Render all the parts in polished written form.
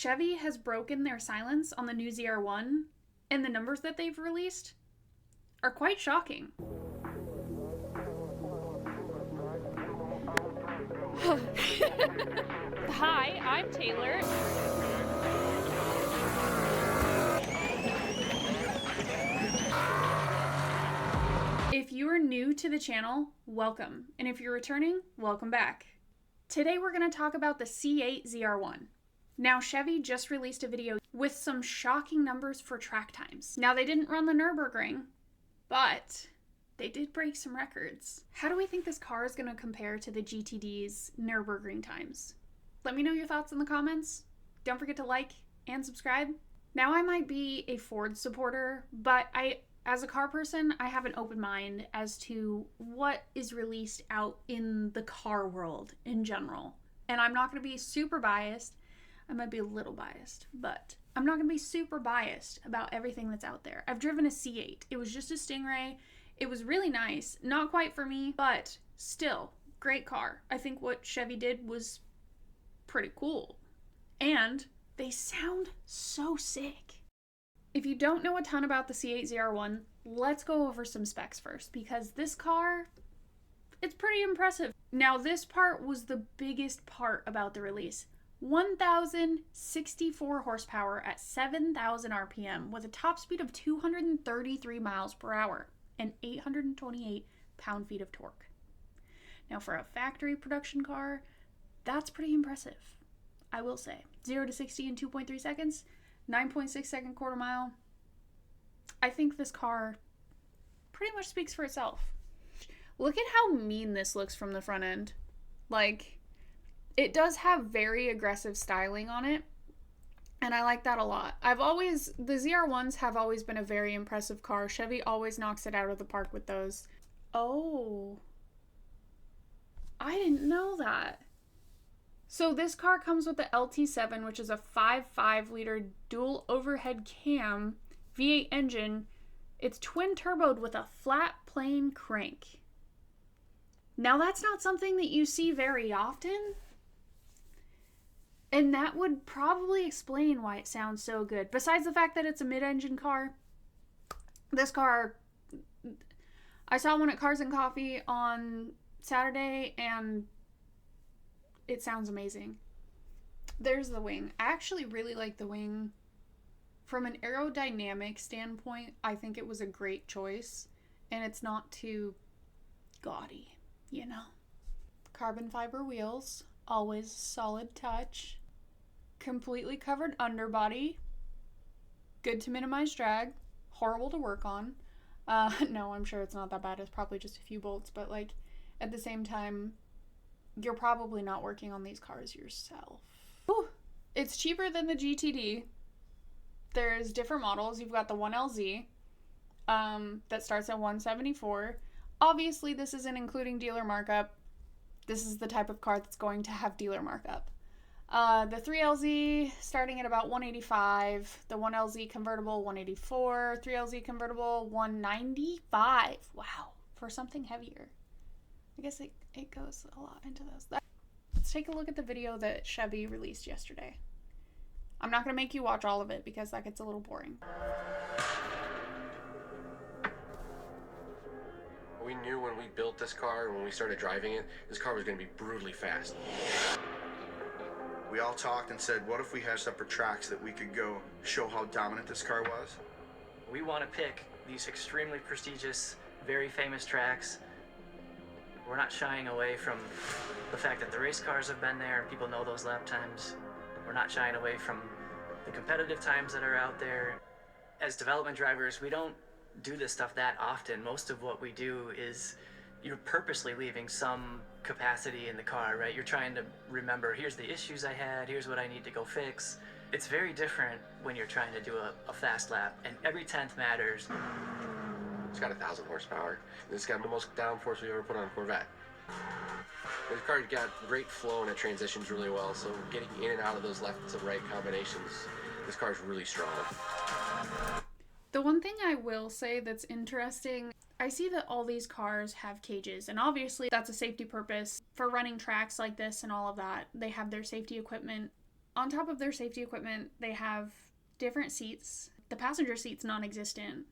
Chevy has broken their silence on the new ZR1, and the numbers that they've released are quite shocking. Hi, I'm Taylor. If you are new to the channel, welcome. And if you're returning, welcome back. Today we're going to talk about the C8 ZR1. Now, Chevy just released a video with some shocking numbers for track times. Now, they didn't run the Nürburgring, but they did break some records. How do we think this car is going to compare to the GTD's Nürburgring times? Let me know your thoughts in the comments. Don't forget to like and subscribe. Now, I might be a Ford supporter, but as a car person, I have an open mind as to what is released out in the car world in general. And I'm not going to be super biased. I might be a little biased, but I'm not going to be super biased about everything that's out there. I've driven a C8. It was just a Stingray. It was really nice. Not quite for me, but still, great car. I think what Chevy did was pretty cool. And they sound so sick. If you don't know a ton about the C8 ZR1, let's go over some specs first, because this car, it's pretty impressive. Now, this part was the biggest part about the release. 1,064 horsepower at 7,000 RPM with a top speed of 233 miles per hour and 828 pound-feet of torque. Now, for a factory production car, that's pretty impressive, I will say. 0 to 60 in 2.3 seconds, 9.6 second quarter mile. I think this car pretty much speaks for itself. Look at how mean this looks from the front end. Like, it does have very aggressive styling on it, and I like that a lot. The ZR1s have always been a very impressive car. Chevy always knocks it out of the park with those. Oh, I didn't know that. So this car comes with the LT7, which is a 5.5 liter dual overhead cam V8 engine. It's twin turboed with a flat plane crank. Now, that's not something that you see very often, and that would probably explain why it sounds so good. Besides the fact that it's a mid-engine car, this car, I saw one at Cars and Coffee on Saturday, and it sounds amazing. There's the wing. I actually really like the wing. From an aerodynamic standpoint, I think it was a great choice, and it's not too gaudy, you know. Carbon fiber wheels, always solid touch. Completely covered underbody. Good to minimize drag. Horrible to work on. No, I'm sure it's not that bad. It's probably just a few bolts, but like at the same time, you're probably not working on these cars yourself. Ooh, it's cheaper than the GTD. There's different models. You've got the 1LZ that starts at $174. Obviously, this isn't including dealer markup. This is the type of car that's going to have dealer markup. The 3LZ starting at about $185. The 1LZ convertible, $184. 3LZ convertible, $195. Wow, for something heavier. I guess it goes a lot into those. Let's take a look at the video that Chevy released yesterday. I'm not going to make you watch all of it because that gets a little boring. We knew when we built this car, when we started driving it, this car was going to be brutally fast. We all talked and said, what if we had separate tracks that we could go show how dominant this car was? We want to pick these extremely prestigious, very famous tracks. We're not shying away from the fact that the race cars have been there and people know those lap times. We're not shying away from the competitive times that are out there. As development drivers, we don't do this stuff that often. Most of what we do is you're purposely leaving some capacity in the car, right? You're trying to remember, here's the issues I had, here's what I need to go fix. It's very different when you're trying to do a fast lap, and every 10th matters. It's got 1,000 horsepower. It's got the most downforce we've ever put on a Corvette. This car's got great flow and it transitions really well, so getting in and out of those left to right combinations, this car's really strong. The one thing I will say that's interesting, I see that all these cars have cages, and obviously that's a safety purpose for running tracks like this and all of that. They have their safety equipment On top of their safety equipment, they have different seats. The passenger seat's non-existent.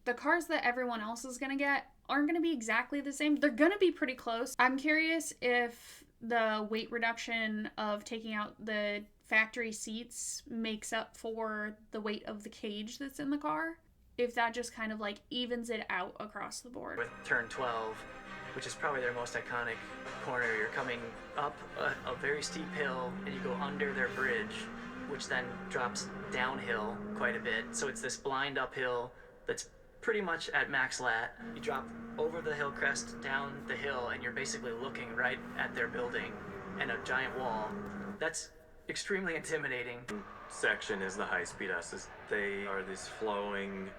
The cars that everyone else is going to get aren't going to be exactly the same. They're going to be pretty close. I'm curious if the weight reduction of taking out the factory seats makes up for the weight of the cage that's in the car. If that just kind of like evens it out across the board. With turn 12, which is probably their most iconic corner, you're coming up a very steep hill and you go under their bridge, which then drops downhill quite a bit. So it's this blind uphill that's pretty much at max lat. You drop over the hill crest, down the hill, and you're basically looking right at their building and a giant wall. That's extremely intimidating. Section is the high-speed S's. They are this flowing,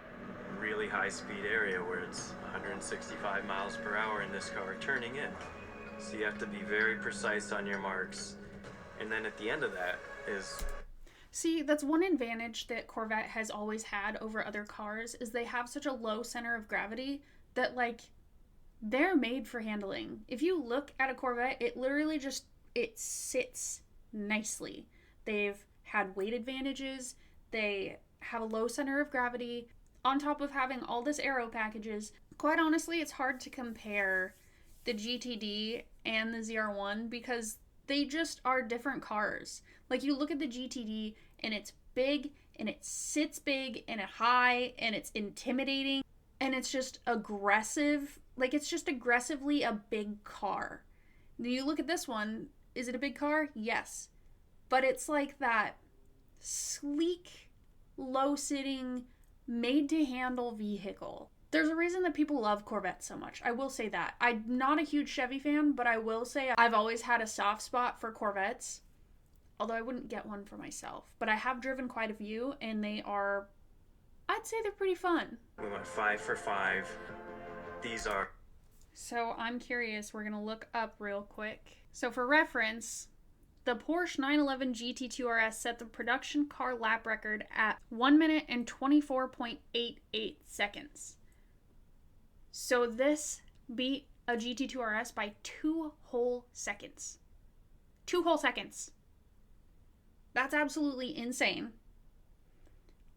really high-speed area where it's 165 miles per hour in this car turning in. So you have to be very precise on your marks. And then at the end of that is... See, that's one advantage that Corvette has always had over other cars, is they have such a low center of gravity that, like, they're made for handling. If you look at a Corvette, it literally just, it sits nicely. They've had weight advantages, they have a low center of gravity, on top of having all this aero packages. Quite honestly, it's hard to compare the GTD and the ZR1 because they just are different cars. Like, you look at the GTD and it's big and it sits big and high and it's intimidating and it's just aggressive. Like, it's just aggressively a big car. You look at this one, is it a big car? Yes. But it's like that sleek, low-sitting, made-to-handle vehicle. There's a reason that people love Corvettes so much. I will say that. I'm not a huge Chevy fan, but I will say I've always had a soft spot for Corvettes. Although I wouldn't get one for myself. But I have driven quite a few, and they are, I'd say they're pretty fun. We went 5 for 5. These are... So I'm curious. We're going to look up real quick. So for reference, the Porsche 911 GT2 RS set the production car lap record at 1 minute and 24.88 seconds. So this beat a GT2 RS by 2 whole seconds. 2 whole seconds. That's absolutely insane.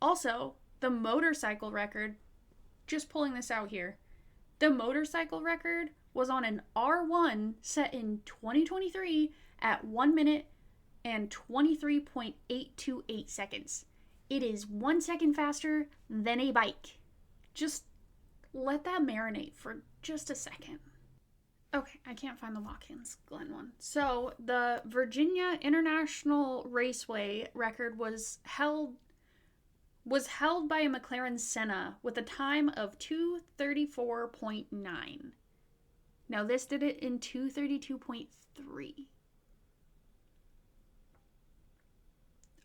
Also, the motorcycle record, just pulling this out here, the motorcycle record was on an R1 set in 2023 at 1 minute and 23.828 seconds. It is 1 second faster than a bike. Just let that marinate for just a second. Okay, I can't find the Watkins Glen one. So, the Virginia International Raceway record was held by a McLaren Senna with a time of 2:34.9. Now, this did it in 2:32.3.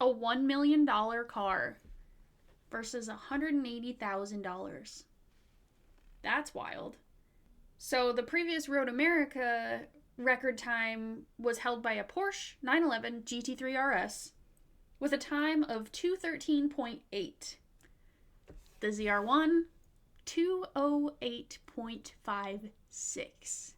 A $1 million car versus $180,000. That's wild. So the previous Road America record time was held by a Porsche 911 GT3 RS with a time of 2:13.8. The ZR1, 2:08.56.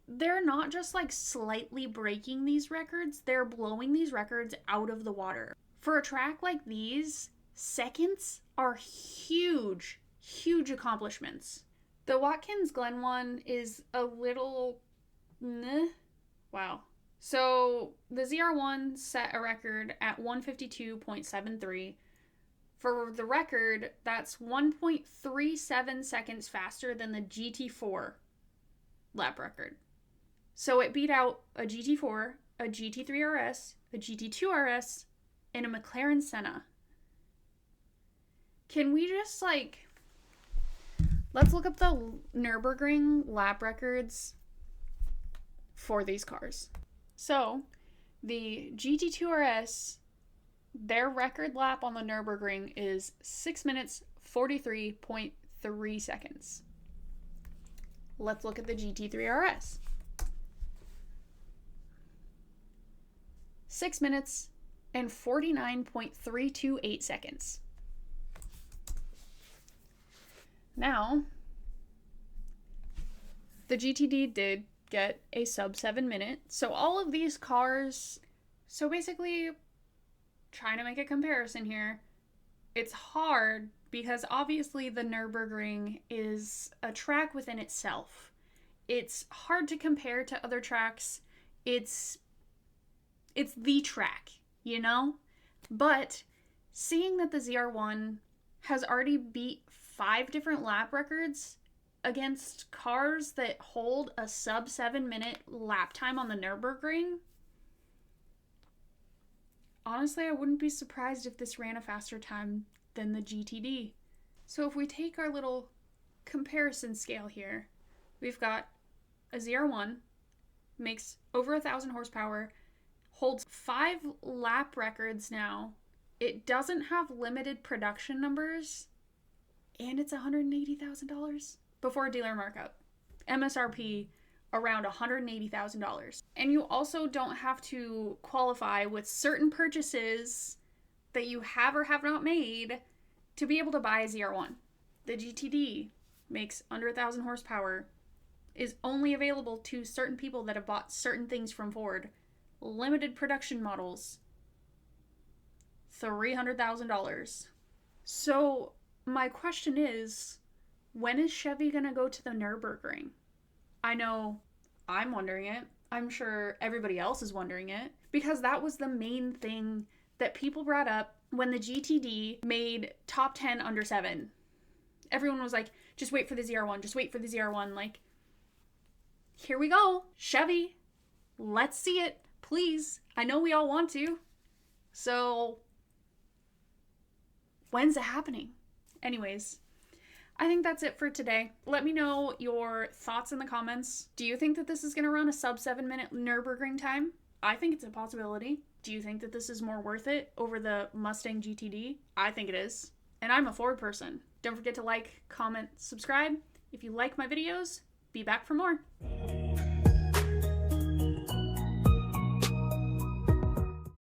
They're not just like slightly breaking these records, they're blowing these records out of the water. For a track like these, seconds are huge accomplishments. The Watkins Glen one is a little meh. Wow. So the ZR1 set a record at 152.73. For the record, that's 1.37 seconds faster than the GT4 lap record. So it beat out a GT4, a GT3 RS, a GT2 RS, and a McLaren Senna. Can we just let's look up the Nürburgring lap records for these cars. So, the GT2 RS, their record lap on the Nürburgring is 6 minutes 43.3 seconds. Let's look at the GT3 RS. 6 minutes and 49.328 seconds. Now, the GTD did get a sub 7 minute. So all of these cars, so basically trying to make a comparison here, it's hard because obviously the Nürburgring is a track within itself. It's hard to compare to other tracks. It's the track, you know? But seeing that the ZR1 has already beat 5 different lap records against cars that hold a sub 7 minute lap time on the Nürburgring, honestly, I wouldn't be surprised if this ran a faster time than the GTD. So if we take our little comparison scale here, we've got a ZR1, makes over 1,000 horsepower, holds 5 lap records now. It doesn't have limited production numbers, and it's $180,000 before dealer markup. MSRP around $180,000. And you also don't have to qualify with certain purchases that you have or have not made to be able to buy a ZR1. The GTD makes under 1,000 horsepower, is only available to certain people that have bought certain things from Ford. Limited production models, $300,000. So my question is, when is Chevy gonna go to the Nürburgring? I know I'm wondering it. I'm sure everybody else is wondering it, because that was the main thing that people brought up when the GTD made top 10 under 7. Everyone was like, just wait for the ZR1, just wait for the ZR1. Like, here we go. Chevy, let's see it, please. I know we all want to. So, when's it happening? Anyways, I think that's it for today. Let me know your thoughts in the comments. Do you think that this is going to run a sub 7 minute Nürburgring time? I think it's a possibility. Do you think that this is more worth it over the Mustang GTD? I think it is. And I'm a Ford person. Don't forget to like, comment, subscribe. If you like my videos, be back for more.